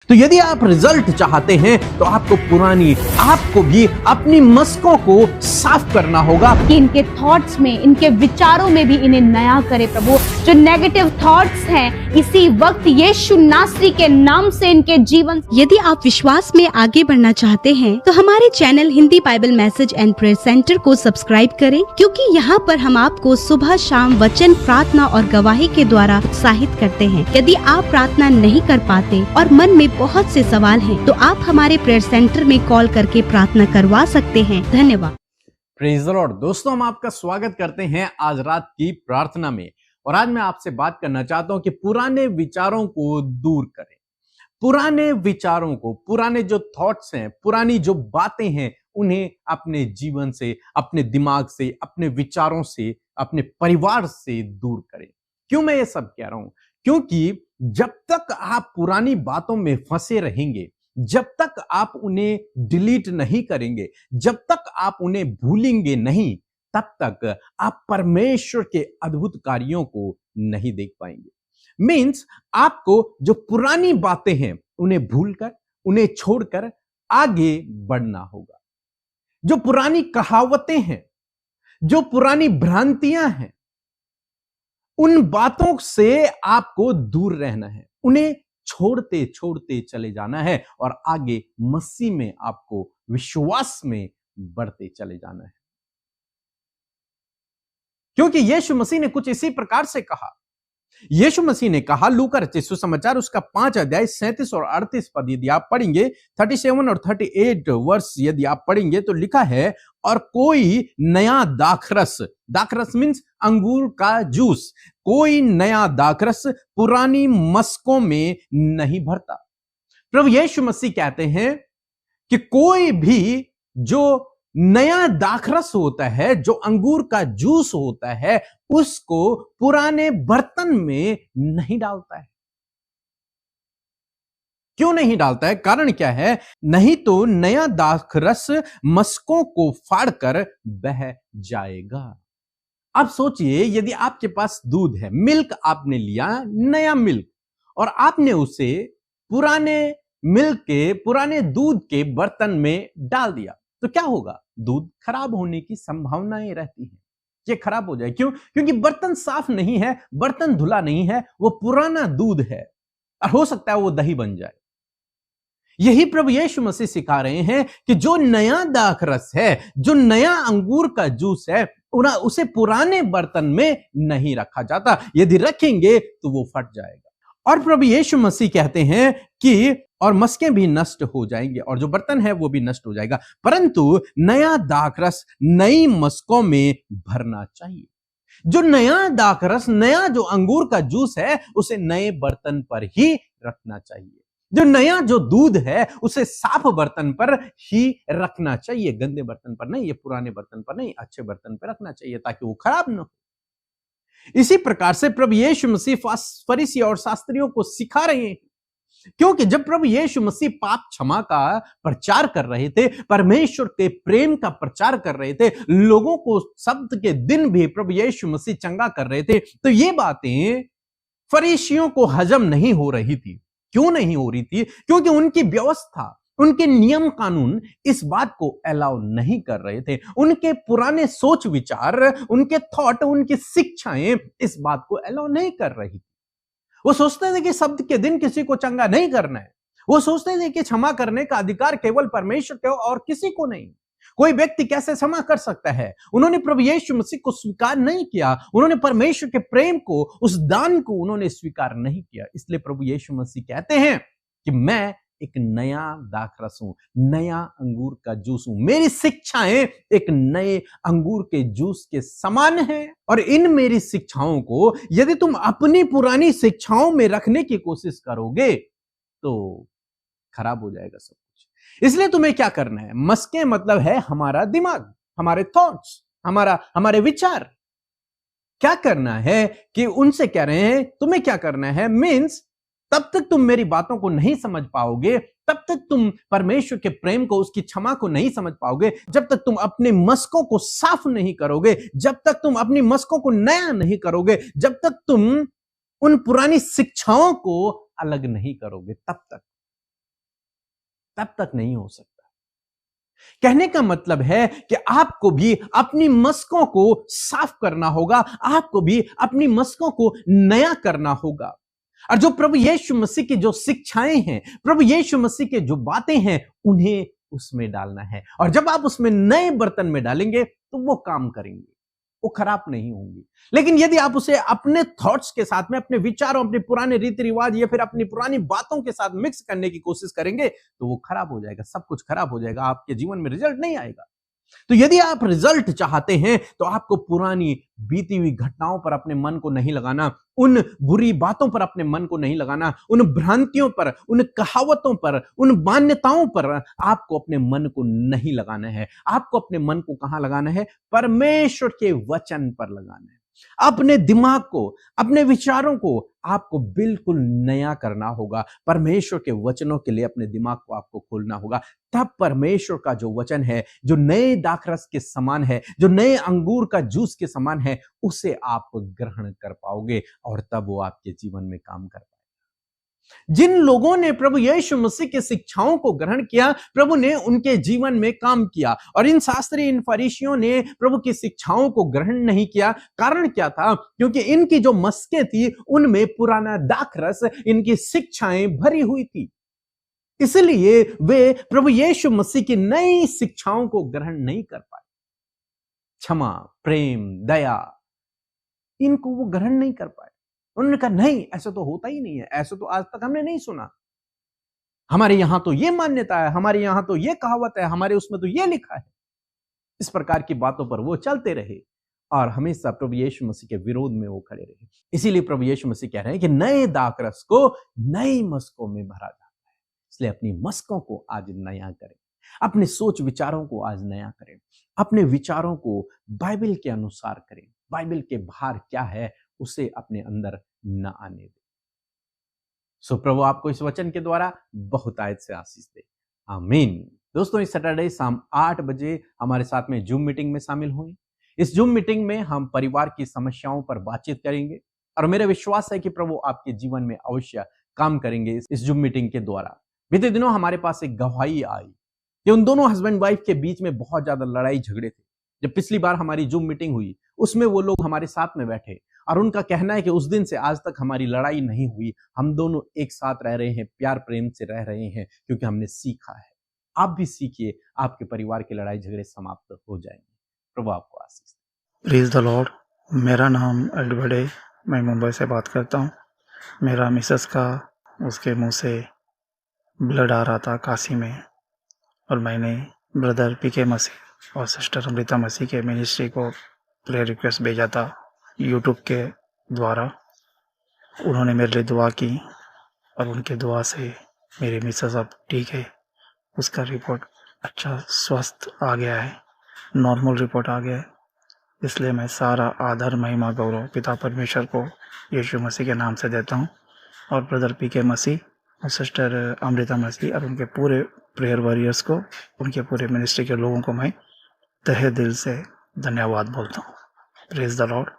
तो यदि आप रिजल्ट चाहते हैं तो आपको भी अपनी मस्कों को साफ करना होगा कि इनके थॉट्स में, इनके विचारों में भी इन्हें नया करे प्रभु। जो नेगेटिव थॉट्स हैं, इसी वक्त यीशु नासरी के नाम से इनके जीवन। यदि आप विश्वास में आगे बढ़ना चाहते हैं तो हमारे channel Hindi Bible message and prayer centre को सब्सक्राइब करें, क्योंकि यहाँ पर हम आपको सुबह शाम वचन, प्रार्थना और गवाही के द्वारा उत्साहित करते हैं। यदि आप प्रार्थना नहीं कर पाते और मन में बहुत से सवाल हैं, तो आप हमारे प्रेयर सेंटर में कॉल करके प्रार्थना करवा सकते हैं। धन्यवाद। Praise the Lord. दोस्तों, हम आपका स्वागत करते हैं आज रात की प्रार्थना में। और आज मैं आपसे बात करना चाहता हूं कि पुराने विचारों को दूर करें। पुराने विचारों को, पुराने जो थॉट्स हैं, पुरानी जो बातें हैं, उन्हें अपने जीवन से, अपने दिमाग से, अपने विचारों से, अपने परिवार से दूर करें। क्यों मैं ये सब कह रहा हूं? क्योंकि जब तक आप पुरानी बातों में फंसे रहेंगे, जब तक आप उन्हें डिलीट नहीं करेंगे, जब तक आप उन्हें भूलेंगे नहीं, तब तक आप परमेश्वर के अद्भुत कार्यों को नहीं देख पाएंगे। मीन्स आपको जो पुरानी बातें हैं उन्हें भूलकर, उन्हें छोड़कर आगे बढ़ना होगा। जो पुरानी कहावतें हैं, जो पुरानी भ्रांतियां हैं, उन बातों से आपको दूर रहना है, उन्हें छोड़ते छोड़ते चले जाना है और आगे मसीह में आपको विश्वास में बढ़ते चले जाना है। क्योंकि यीशु मसीह ने कुछ इसी प्रकार से कहा। यीशु मसीह ने कहा, लूका रचित सुसमाचार उसका 5 अध्याय 37 और 38 पद यदि आप पढ़ेंगे, 37 और 38 वर्ष यदि आप पढ़ेंगे तो लिखा है, और कोई नया दाखरस, दाखरस मीन्स अंगूर का जूस, कोई नया दाखरस पुरानी मस्कों में नहीं भरता। प्रभु यीशु मसीह कहते हैं कि कोई भी जो नया दाखरस होता है, जो अंगूर का जूस होता है, उसको पुराने बर्तन में नहीं डालता है। क्यों नहीं डालता है? कारण क्या है? नहीं तो नया दाखरस मस्कों को फाड़कर बह जाएगा। अब सोचिए, यदि आपके पास दूध है, मिल्क आपने लिया, नया मिल्क, और आपने उसे पुराने मिल्क के, पुराने दूध के बर्तन में डाल दिया, तो क्या होगा? दूध खराब होने की संभावनाएं रहती है, ये खराब हो जाए। क्यों? क्योंकि बर्तन साफ नहीं है, बर्तन धुला नहीं है, वो पुराना दूध है और हो सकता है वो दही बन जाए। यही प्रभु यीशु मसीह सिखा रहे हैं कि जो नया दाखरस है, जो नया अंगूर का जूस है, उसे पुराने बर्तन में नहीं रखा जाता। यदि रखेंगे तो वो फट जाएगा। और प्रभु यीशु मसीह कहते हैं कि और मस्कें भी नष्ट हो जाएंगे और जो बर्तन है वो भी नष्ट हो जाएगा, परंतु नया दाखरस नई मस्कों में भरना चाहिए। जो नया दाखरस, नया जो अंगूर का जूस है, उसे नए बर्तन पर ही रखना चाहिए। जो नया जो दूध है, उसे साफ बर्तन पर ही रखना चाहिए, गंदे बर्तन पर नहीं, ये पुराने बर्तन पर नहीं, अच्छे बर्तन पर रखना चाहिए ताकि वो खराब न हो। इसी प्रकार से प्रभु यीशु मसीह फरीसी और शास्त्रियों को सिखा रहे हैं, क्योंकि जब प्रभु यीशु मसीह पाप क्षमा का प्रचार कर रहे थे, परमेश्वर के प्रेम का प्रचार कर रहे थे, लोगों को शब्द के दिन भी प्रभु यीशु मसीह चंगा कर रहे थे, तो ये बातें फरीसियों को हजम नहीं हो रही थी। क्यों नहीं हो रही थी? क्योंकि उनकी व्यवस्था, उनके नियम कानून इस बात को अलाउ नहीं कर रहे थे। उनके पुराने सोच विचार, उनके थॉट, उनकी शिक्षाएं इस बात को अलाउ नहीं कर रही थी। वो सोचते थे कि शब्द के दिन किसी को चंगा नहीं करना है। वो सोचते थे कि क्षमा करने का अधिकार केवल परमेश्वर को और किसी को नहीं। कोई व्यक्ति कैसे क्षमा कर सकता है? उन्होंने प्रभु यीशु मसीह को स्वीकार नहीं किया, उन्होंने परमेश्वर के प्रेम को, उस दान को उन्होंने स्वीकार नहीं किया। इसलिए प्रभु यीशु मसीह कहते हैं कि मैं एक नया दाखरस हूं, नया अंगूर का जूस हूं। मेरी शिक्षाएं एक नए अंगूर के जूस के समान हैं, और इन मेरी शिक्षाओं को यदि तुम अपनी पुरानी शिक्षाओं में रखने की कोशिश करोगे तो खराब हो जाएगा सब कुछ। इसलिए तुम्हें क्या करना है? मस्के मतलब है हमारा दिमाग, हमारे थॉट्स, हमारे विचार। क्या करना है कि उनसे कह रहे हैं तुम्हें क्या करना है, मीन्स तब तक तुम मेरी बातों को नहीं समझ पाओगे, तब तक तुम परमेश्वर के प्रेम को, उसकी क्षमा को नहीं समझ पाओगे, जब तक तुम अपने मस्कों को साफ नहीं करोगे, जब तक तुम अपनी मस्कों को नया नहीं करोगे, जब तक तुम उन पुरानी शिक्षाओं को अलग नहीं करोगे, तब तक। तब तक नहीं हो सकता। कहने का मतलब है कि आपको भी अपनी मस्कों को साफ करना होगा, आपको भी अपनी मस्कों को नया करना होगा। और जो प्रभु यीशु मसीह की जो शिक्षाएं हैं, प्रभु यीशु मसीह के जो बातें हैं, उन्हें उसमें डालना है। और जब आप उसमें नए बर्तन में डालेंगे तो वो काम करेंगे, वो खराब नहीं होंगी। लेकिन यदि आप उसे अपने थॉट्स के साथ में, अपने विचारों, अपने पुराने रीति रिवाज या फिर अपनी पुरानी बातों के साथ मिक्स करने की कोशिश करेंगे तो वो खराब हो जाएगा, सब कुछ खराब हो जाएगा, आपके जीवन में रिजल्ट नहीं आएगा। तो यदि आप रिजल्ट चाहते हैं तो आपको पुरानी बीती हुई घटनाओं पर अपने मन को नहीं लगाना, उन बुरी बातों पर अपने मन को नहीं लगाना, उन भ्रांतियों पर, उन कहावतों पर, उन मान्यताओं पर आपको अपने मन को नहीं लगाना है। आपको अपने मन को कहां लगाना है? परमेश्वर के वचन पर लगाना है। अपने दिमाग को, अपने विचारों को आपको बिल्कुल नया करना होगा। परमेश्वर के वचनों के लिए अपने दिमाग को आपको खोलना होगा। तब परमेश्वर का जो वचन है, जो नए दाखरस के समान है, जो नए अंगूर का जूस के समान है, उसे आप ग्रहण कर पाओगे और तब वो आपके जीवन में काम कर पाएगा। जिन लोगों ने प्रभु यीशु मसीह की शिक्षाओं को ग्रहण किया, प्रभु ने उनके जीवन में काम किया। और इन शास्त्री, इन फरीसियों ने प्रभु की शिक्षाओं को ग्रहण नहीं किया। कारण क्या था? क्योंकि इनकी जो मस्कें थी उनमें पुराना दाखरस, इनकी शिक्षाएं भरी हुई थी। इसलिए वे प्रभु यीशु मसीह की नई शिक्षाओं को ग्रहण नहीं कर पाए। क्षमा, प्रेम, दया, इनको वो ग्रहण नहीं कर पाए। उन्होंने कहा नहीं, ऐसा तो होता ही नहीं है, ऐसा तो आज तक हमने नहीं सुना। हमारे यहां तो ये मान्यता है, हमारे यहां तो ये कहावत है, हमारे उसमें तो ये लिखा है। इस प्रकार की बातों पर वो चलते रहे और हमेशा प्रभु यीशु मसीह के विरोध में वो खड़े रहे। इसीलिए प्रभु यीशु मसीह कह रहे हैं कि नए दाखरस को नई मस्कों में भरा जाता है। इसलिए अपनी मस्कों को आज नया करें, अपने सोच विचारों को आज नया करें, अपने विचारों को बाइबल के अनुसार करें। बाइबल के बाहर क्या है उसे अपने अंदर न आने दें। सो प्रभु आपको इस वचन के द्वारा बहुतायत से आशीष दे। आमीन। दोस्तों, इस सैटरडे शाम 8 बजे हमारे साथ में जूम मीटिंग में शामिल हुए। इस जूम मीटिंग में हम परिवार की समस्याओं पर बातचीत करेंगे और मेरा विश्वास है कि प्रभु आपके जीवन में अवश्य काम करेंगे इस जूम मीटिंग के द्वारा। बीते दिनों हमारे पास एक गवाही आई कि उन दोनों हस्बैंड वाइफ के बीच में बहुत ज्यादा लड़ाई झगड़े थे। जब पिछली बार हमारी जूम मीटिंग हुई उसमें वो लोग हमारे साथ में बैठे और उनका कहना है कि उस दिन से आज तक हमारी लड़ाई नहीं हुई, हम दोनों एक साथ रह रहे हैं, प्यार प्रेम से रह रहे हैं, क्योंकि हमने सीखा है। आप भी सीखिए, आपके परिवार की लड़ाई झगड़े समाप्त हो जाएंगे। प्रभु आपको आशीष दे। Praise the lord. मेरा नाम एडवर्ड है, मैं मुंबई से बात करता हूँ। मेरा मिसेस का उसके मुंह से ब्लड आ रहा था काशी में, और मैंने ब्रदर पीके मसीह और सिस्टर अमृता मसीह के मिनिस्ट्री को प्रेयर रिक्वेस्ट भेजा था यूट्यूब के द्वारा। उन्होंने मेरे लिए दुआ की और उनके दुआ से मेरी मिसेस अब ठीक है। उसका रिपोर्ट अच्छा स्वस्थ आ गया है, नॉर्मल रिपोर्ट आ गया है। इसलिए मैं सारा आदर, महिमा, गौरव पिता परमेश्वर को यीशु मसीह के नाम से देता हूँ, और ब्रदर पीके मसीह और सिस्टर अमृता मसीह और उनके पूरे प्रेयर वॉरियर्स को, उनके पूरे मिनिस्ट्री के लोगों को मैं तहे दिल से धन्यवाद बोलता हूँ। Praise the Lord.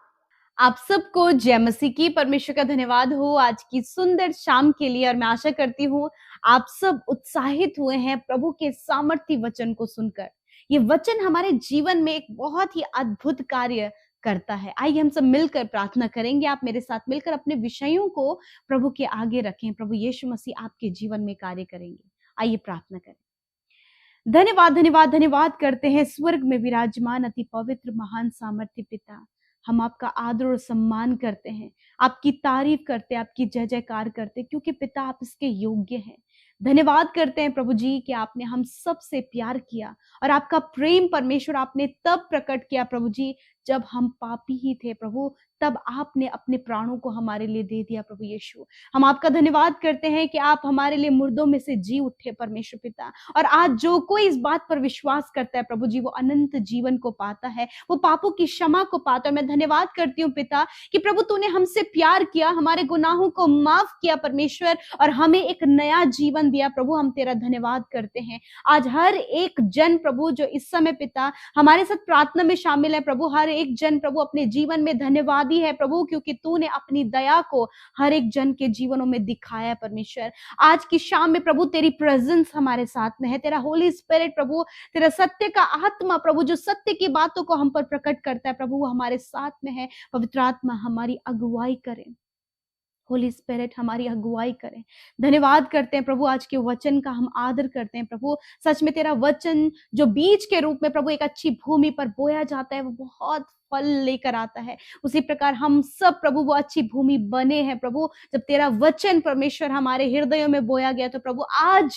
आप सबको जय मसीह की। परमेश्वर का धन्यवाद हो आज की सुंदर शाम के लिए, और मैं आशा करती हूँ आप सब उत्साहित हुए हैं प्रभु के सामर्थी वचन को सुनकर। ये वचन हमारे जीवन में एक बहुत ही अद्भुत कार्य करता है। आइए हम सब मिलकर प्रार्थना करेंगे। आप मेरे साथ मिलकर अपने विषयों को प्रभु के आगे रखें। प्रभु यीशु मसीह आपके जीवन में कार्य करेंगे। आइए प्रार्थना करें। धन्यवाद धन्यवाद धन्यवाद करते हैं स्वर्ग में विराजमान अति पवित्र महान सामर्थ्य पिता। हम आपका आदर और सम्मान करते हैं, आपकी तारीफ करते हैं, आपकी जय जयकार करते हैं, क्योंकि पिता आप इसके योग्य हैं। धन्यवाद करते हैं प्रभु जी कि आपने हम सब से प्यार किया, और आपका प्रेम परमेश्वर आपने तब प्रकट किया प्रभु जी जब हम पापी ही थे प्रभु, तब आपने अपने प्राणों को हमारे लिए दे दिया प्रभु यीशु। हम आपका धन्यवाद करते हैं कि आप हमारे लिए मुर्दों में से जी उठे परमेश्वर पिता, और आज जो कोई इस बात पर विश्वास करता है प्रभु जी वो अनंत जीवन को पाता है, वो पापों की क्षमा को पाता है। मैं धन्यवाद करती हूँ पिता कि प्रभु तूने हमसे प्यार किया, हमारे गुनाहों को माफ किया परमेश्वर, और हमें एक नया जीवन दिया प्रभु। हम तेरा धन्यवाद करते हैं। आज हर एक जन प्रभु जो इस समय पिता हमारे साथ प्रार्थना में शामिल है प्रभु, हर हर एक जन प्रभु अपने जीवन में धन्यवादी है प्रभु, क्योंकि तूने अपनी दया को हर एक जन के जीवनों में दिखाया है परमेश्वर। आज की शाम में प्रभु तेरी प्रेजेंस हमारे साथ में है, तेरा होली स्पिरिट प्रभु, तेरा सत्य का आत्मा प्रभु, जो सत्य की बातों को हम पर प्रकट करता है प्रभु, वो हमारे साथ में है। पवित्र आत्मा हमारी अगुवाई करे, होली स्पिरिट हमारी अगुवाई करें। धन्यवाद करते हैं प्रभु, आज के वचन का हम आदर करते हैं प्रभु। सच में तेरा वचन जो बीज के रूप में प्रभु एक अच्छी भूमि पर बोया जाता है, वो बहुत फल लेकर आता है। उसी प्रकार हम सब प्रभु वो अच्छी भूमि बने हैं प्रभु, जब तेरा वचन परमेश्वर हमारे हृदयों में बोया गया। तो प्रभु आज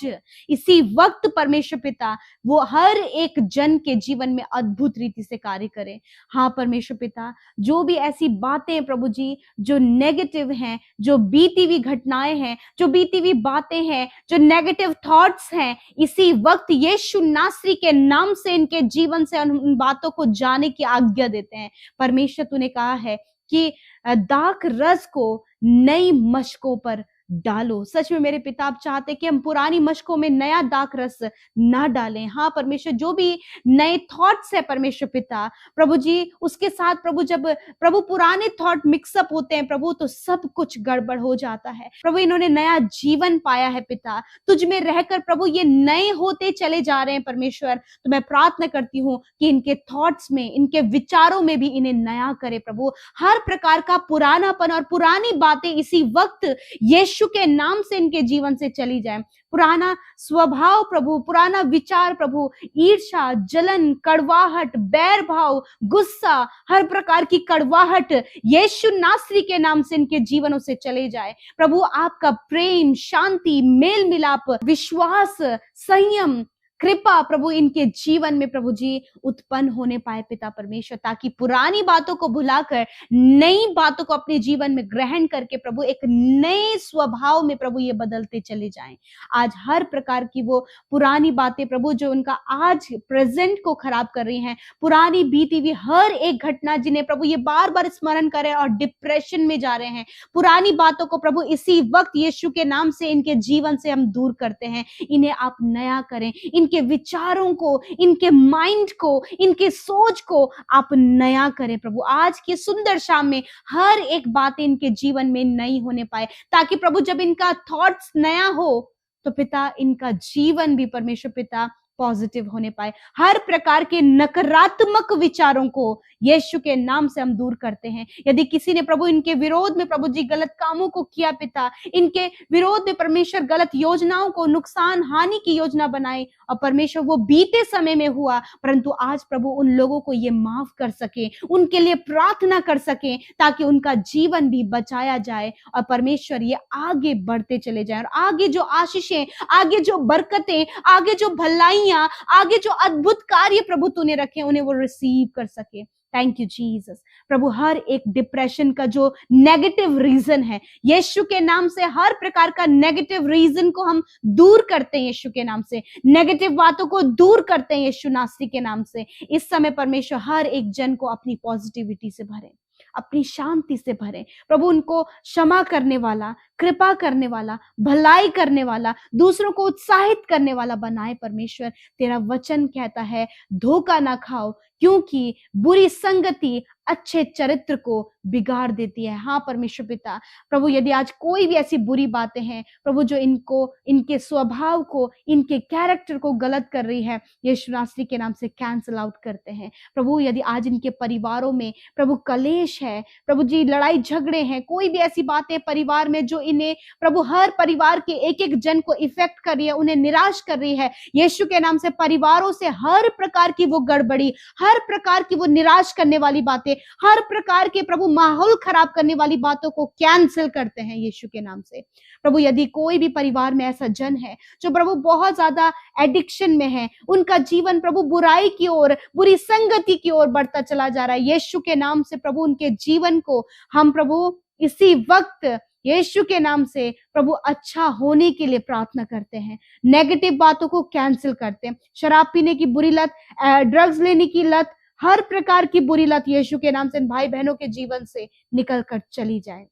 इसी वक्त परमेश्वर पिता वो हर एक जन के जीवन में अद्भुत रीति से कार्य करे। हाँ परमेश्वर पिता, जो भी ऐसी बातें प्रभु जी जो नेगेटिव हैं, जो बीती हुई घटनाएं हैं, जो बीती हुई बातें हैं, जो नेगेटिव थॉट्स हैं, इसी वक्त यीशु नासरी के नाम से इनके जीवन से उन बातों को जाने की आज्ञा देते हैं। परमेश्वर तूने कहा है कि दाख रस को नई मशकों पर डालो। सच में मेरे पिता आप चाहते कि हम पुरानी मशकों में नया दाख रस ना डालें। हाँ परमेश्वर, जो भी नए थॉट्स है परमेश्वर पिता प्रभु जी, उसके साथ प्रभु जब प्रभु पुराने थॉट मिक्सअप होते हैं प्रभु, तो सब कुछ गड़बड़ हो जाता है प्रभु। इन्होंने नया जीवन पाया है पिता, तुझ में रहकर प्रभु ये नए होते चले जा रहे हैं परमेश्वर। तो मैं प्रार्थना करती हूँ कि इनके थॉट्स में, इनके विचारों में भी इन्हें नया करे प्रभु। हर प्रकार का पुरानापन और पुरानी बातें इसी वक्त यीशु के नाम से इनके जीवन से चली जाए। पुराना स्वभाव प्रभु, पुराना विचार प्रभु, ईर्ष्या, जलन, कड़वाहट, बैर भाव, गुस्सा, हर प्रकार की कड़वाहट यीशु नासरी के नाम से इनके जीवनों से चले जाए प्रभु। आपका प्रेम, शांति, मेल मिलाप, विश्वास, संयम, कृपा प्रभु इनके जीवन में प्रभु जी उत्पन्न होने पाए पिता परमेश्वर, ताकि पुरानी बातों को भुलाकर नई बातों को अपने जीवन में ग्रहण करके प्रभु एक नए स्वभाव में प्रभु ये बदलते चले जाएं। आज हर प्रकार की वो पुरानी बातें प्रभु जो उनका आज प्रेजेंट को खराब कर रही हैं, पुरानी बीती हुई हर एक घटना जिन्हें प्रभु ये बार बार स्मरण कर रहे हैं और डिप्रेशन में जा रहे हैं, पुरानी बातों को प्रभु इसी वक्त यीशु के नाम से इनके जीवन से हम दूर करते हैं। इन्हें आप नया करें, इनके विचारों को, इनके माइंड को, इनके सोच को आप नया करें प्रभु। आज की सुंदर शाम में हर एक बात इनके जीवन में नई होने पाए, ताकि प्रभु जब इनका थॉट्स नया हो तो पिता इनका जीवन भी परमेश्वर पिता पॉजिटिव होने पाए। हर प्रकार के नकारात्मक विचारों को यीशु के नाम से हम दूर करते हैं। यदि किसी ने प्रभु इनके विरोध में प्रभु जी गलत कामों को किया पिता, इनके विरोध में परमेश्वर गलत योजनाओं को, नुकसान हानि की योजना बनाई और परमेश्वर वो बीते समय में हुआ, परंतु आज प्रभु उन लोगों को ये माफ कर सके, उनके लिए प्रार्थना कर सके, ताकि उनका जीवन भी बचाया जाए और परमेश्वर ये आगे बढ़ते चले जाए और आगे जो आशीषें, आगे जो बरकतें, आगे जो भलाई, आगे जो अद्भुत कार्य प्रभु तूने रखे उन्हें वो रिसीव कर सके। थैंक यू जीसस प्रभु। हर एक डिप्रेशन का जो नेगेटिव रीजन है, यीशु के नाम से हर प्रकार का नेगेटिव रीजन को हम दूर करते हैं यीशु के नाम से, नेगेटिव बातों को दूर करते हैं यीशु नासरी के नाम से। इस समय परमेश्वर हर एक जन को अपनी पॉजिटिविटी से भरे, अपनी शांति से भरे प्रभु। उनको क्षमा करने वाला, कृपा करने वाला, भलाई करने वाला, दूसरों को उत्साहित करने वाला बनाए परमेश्वर। तेरा वचन कहता है धोखा ना खाओ, क्योंकि बुरी संगति अच्छे चरित्र को बिगाड़ देती है। हाँ परमेश्वर पिता प्रभु, यदि आज कोई भी ऐसी बुरी बातें हैं प्रभु जो इनको, इनके स्वभाव को, इनके कैरेक्टर को गलत कर रही है, यीशु नासरी के नाम से कैंसल आउट करते हैं प्रभु। यदि आज इनके परिवारों में प्रभु कलेश है प्रभु जी, लड़ाई झगड़े हैं, कोई भी ऐसी बातें परिवार में जो इन्हें प्रभु हर परिवार के एक एक जन को इफेक्ट कर रही है, उन्हें निराश कर रही है, यीशु के नाम से परिवारों से हर प्रकार की वो गड़बड़ी, हर प्रकार की वो निराश करने वाली बातें, हर प्रकार के प्रभु माहौल खराब करने वाली बातों को कैंसिल करते हैं यीशु के नाम से प्रभु। यदि कोई भी परिवार में ऐसा जन है जो प्रभु बहुत ज्यादा एडिक्शन में है, उनका जीवन प्रभु बुराई की ओर, बुरी संगति की ओर बढ़ता चला जा रहा है, यीशु के नाम से प्रभु उनके जीवन को हम प्रभु इसी वक्त यीशु के नाम से प्रभु अच्छा होने के लिए प्रार्थना करते हैं। नेगेटिव बातों को कैंसिल करते हैं। शराब पीने की बुरी लत, ड्रग्स लेने की लत, हर प्रकार की बुरी लत यीशु के नाम से भाई बहनों के जीवन से निकल कर चली जाए।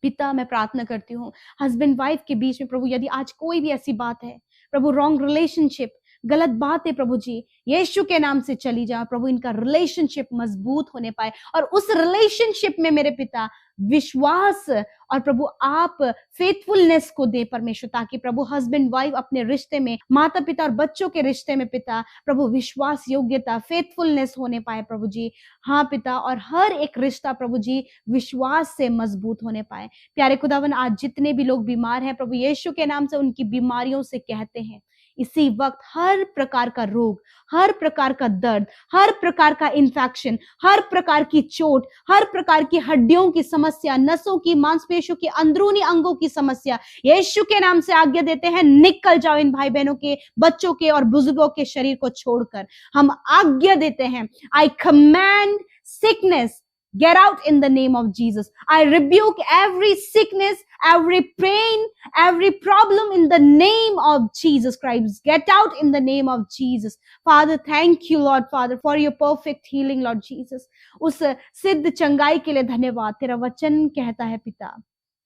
पिता मैं प्रार्थना करती हूँ हस्बैंड वाइफ के बीच में प्रभु, यदि आज कोई भी ऐसी बात है प्रभु, रॉन्ग रिलेशनशिप गलत बातें प्रभु जी यीशु के नाम से चली जाए। प्रभु इनका रिलेशनशिप मजबूत होने पाए और उस रिलेशनशिप में मेरे पिता विश्वास और प्रभु आप फेथफुलनेस को दे परमेश्वर, ताकि प्रभु हस्बैंड वाइफ अपने रिश्ते में, माता पिता और बच्चों के रिश्ते में पिता प्रभु विश्वास योग्यता फेथफुलनेस होने पाए प्रभु जी। हाँ पिता, और हर एक रिश्ता प्रभु जी विश्वास से मजबूत होने पाए। प्यारे खुदावन, आज जितने भी लोग बीमार हैं प्रभु यीशु के नाम से उनकी बीमारियों से कहते हैं इसी वक्त हर प्रकार का रोग, हर प्रकार का दर्द, हर प्रकार का इन्फेक्शन, हर प्रकार की चोट, हर प्रकार की हड्डियों की समस्या, नसों की, मांसपेशियों की, अंदरूनी अंगों की समस्या यीशु के नाम से आज्ञा देते हैं, निकल जाओ इन भाई बहनों के, बच्चों के और बुजुर्गों के शरीर को छोड़कर। हम आज्ञा देते हैं, आई command sickness, get out in the name of Jesus. I rebuke every sickness, every pain, every problem in the name of Jesus Christ. Get out in the name of Jesus. Father, thank you, Lord Father, for your perfect healing, Lord Jesus. उस सिद्ध चंगाई के लिए धन्यवाद। तेरा वचन कहता है पिता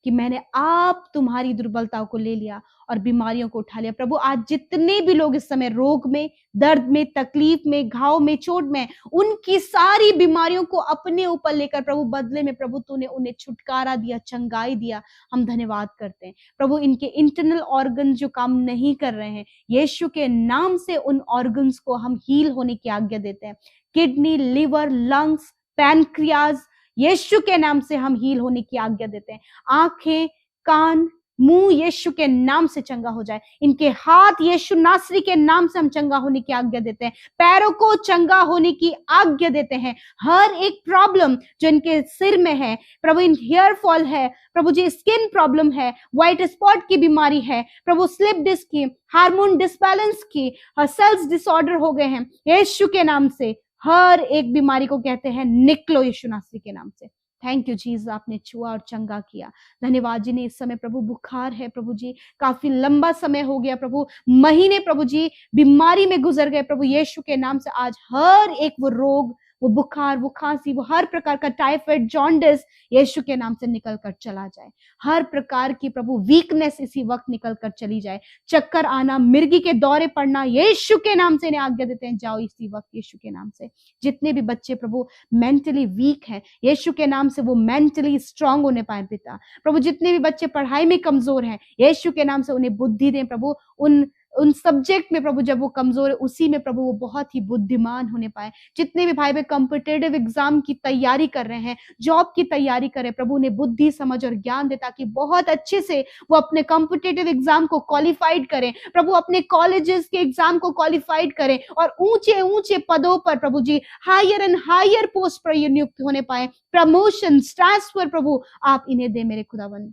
कि मैंने आप तुम्हारी दुर्बलताओं को ले लिया और बीमारियों को उठा लिया। प्रभु आज जितने भी लोग इस समय रोग में, दर्द में, तकलीफ में, घाव में, चोट में, उनकी सारी बीमारियों को अपने ऊपर लेकर प्रभु बदले में प्रभु तूने उन्हें छुटकारा दिया, चंगाई दिया। हम धन्यवाद करते हैं प्रभु। इनके इंटरनल ऑर्गन जो काम नहीं कर रहे हैं, यीशु के नाम से उन ऑर्गन्स को हम हील होने की आज्ञा देते हैं। किडनी, लिवर, लंग्स, पैनक्रियाज, यीशु के नाम से हम हील होने की आज्ञा देते हैं। आंखें, कान, मुंह यीशु के नाम से चंगा हो जाए। इनके हाथ यीशु नासरी के नाम से हम चंगा होने की आज्ञा देते हैं। पैरों को चंगा होने की आज्ञा देते हैं। हर एक प्रॉब्लम जो इनके सिर में है प्रभु, इन हेयर फॉल है प्रभु जी, स्किन प्रॉब्लम है, व्हाइट स्पॉट की बीमारी है प्रभु, स्लिप डिस्क की, हार्मोन डिसबैलेंस की, सेल्स डिसऑर्डर हो गए हैं, यीशु के नाम से हर एक बीमारी को कहते हैं निकलो यीशु नासरी के नाम से। थैंक यू जीसस, आपने छुआ और चंगा किया। धन्यवाद जिन्हें इस समय प्रभु बुखार है प्रभु जी, काफी लंबा समय हो गया प्रभु, महीने प्रभु जी बीमारी में गुजर गए प्रभु, यीशु के नाम से आज हर एक वो रोग, वो बुखार, वो खांसी, वो हर प्रकार का टाइफाइड, जॉन्डिस यीशु के नाम से निकल कर चला जाए। हर प्रकार की प्रभु वीकनेस इसी वक्त निकल कर चली जाए। चक्कर आना, मिर्गी के दौरे पड़ना, यीशु के नाम से इन्हें आज्ञा देते हैं, जाओ इसी वक्त यीशु के नाम से। जितने भी बच्चे प्रभु मेंटली वीक हैं, यीशु के नाम से वो मेंटली स्ट्रांग होने पाए पिता। प्रभु जितने भी बच्चे पढ़ाई में कमजोर हैं, यीशु के नाम से उन्हें बुद्धि दें प्रभु। उन सब्जेक्ट में प्रभु जब वो कमजोर है, उसी में प्रभु वो बहुत ही बुद्धिमान होने पाए। जितने भी भाई बहन कॉम्पिटिटिव एग्जाम की तैयारी कर रहे हैं, जॉब की तैयारी कर रहे हैं, प्रभु उन्हें बुद्धि, समझ और ज्ञान दे, ताकि बहुत अच्छे से वो अपने कॉम्पिटिटिव एग्जाम को क्वालिफाइड करें प्रभु, अपने कॉलेजेस के एग्जाम को क्वालिफाइड करें और ऊंचे ऊंचे पदों पर प्रभु जी, हायर एंड हायर पोस्ट पर नियुक्त होने पाए। प्रमोशन, ट्रांसफर प्रभु आप इन्हें दे मेरे खुदावन।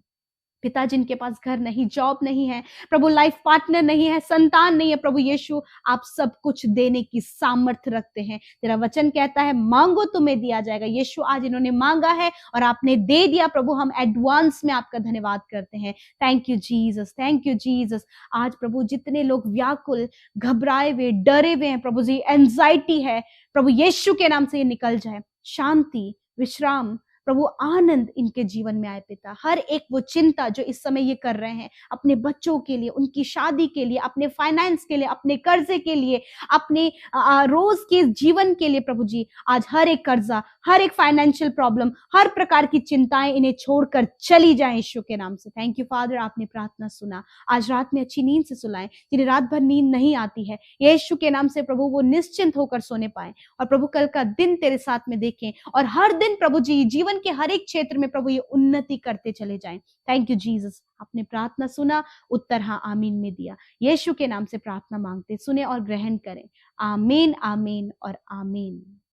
पिता जिनके पास घर नहीं, जॉब नहीं है प्रभु, लाइफ पार्टनर नहीं है, संतान नहीं है प्रभु यीशु, आप सब कुछ देने की सामर्थ्य रखते हैं। तेरा वचन कहता है मांगो तुम्हें दिया जाएगा। यीशु आज इन्होंने मांगा है और आपने दे दिया प्रभु, हम एडवांस में आपका धन्यवाद करते हैं। Thank you Jesus, thank you Jesus. आज प्रभु जितने लोग व्याकुल, घबराए हुए, डरे हुए हैं प्रभु जी, एंजाइटी है प्रभु, यीशु के नाम से ये निकल जाए। शांति, विश्राम प्रभु, आनंद इनके जीवन में आए पिता। हर एक वो चिंता जो इस समय ये कर रहे हैं अपने बच्चों के लिए, उनकी शादी के लिए, अपने फाइनेंस के लिए, अपने कर्जे के लिए, अपने रोज के जीवन के लिए प्रभु जी, आज हर एक कर्जा, हर एक फाइनेंशियल प्रॉब्लम, हर प्रकार की चिंताएं इन्हें छोड़कर चली जाएं यीशु के नाम से। थैंक यू फादर, आपने प्रार्थना सुना। आज रात में अच्छी नींद से सुलाएं। जिन्हें रात भर नींद नहीं आती है, यीशु के नाम से प्रभु वो निश्चिंत होकर सोने पाए और प्रभु कल का दिन तेरे साथ में देखें और हर दिन प्रभु जी जीवन के हर एक क्षेत्र में प्रभु ये उन्नति करते चले जाएं। थैंक यू जीसस, आपने प्रार्थना सुना, उत्तर हाँ आमीन में दिया। यीशु के नाम से प्रार्थना मांगते, सुने और ग्रहण करें। आमीन, आमीन और आमीन।